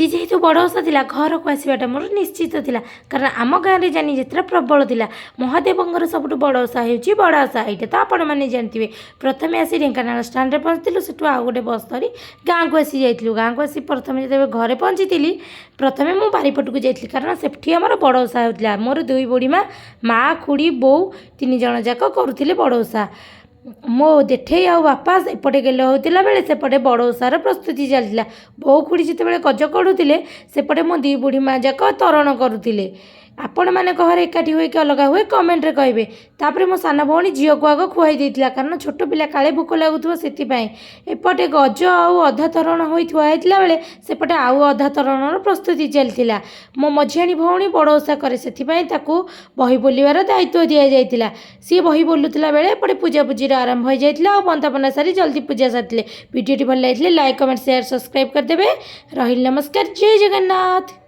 आज जेहेतु बड़ ओषा थिला घर को आसवाटा मोर निश्चित थिला कारण आम गाँव में जानी जात्रा प्रबल थिला। महादेवंकर सबुठ बड़ ओषा होउची बड़ ओषा एटा तो आपण मैंने जानते। प्रथम आसी ढेंकानाल स्टाण्ड पहुँचलु सेठू आउ गोटे बस धरी गाँव को आसी जाइलु। गाँव को आसी प्रथम जो घरे पहुँची प्रथमे मु बारीपटू जाइली कारण सेठी आमर बड़ ओषा होउतिला। मोर दुई बुढ़ी माँ खुड़ी बो तीन जन जाक करुले बड़ ओषा। मो जेठे आ बापा एपटे गेल होता बेले सेपटे बड़ ओषार प्रस्तुति चलता। बो खुड़ी जिते गज कड़ुले सेपटे मो दी बुढ़ी माँ जाक तरण करुले। आपण मैंने घर एकाठी हुए कि अलग हुए कमेंट रे कहे। तापर मो सान भौणी झील को आग खुआई देता कारण छोट पिला काले भोक लगुव से एपटे गज आउ अधा तरण हो थुआईला बेले सेपटे आउ अधा तरण प्रस्तुति चलता। मो मझियाणी भौणी बड़ ओषा करे से बही बोलिबार दायित्व दि जाइए। सी बही बोलुला बेले एपटे पूजापूजी आरंभ हो जाता। बंदापना सारी जल्दी पूजा सारी। वीडियो भल लगे लाइक कमेंट शेयर सब्सक्राइब करदे। रही नमस्कार, जय जगन्नाथ।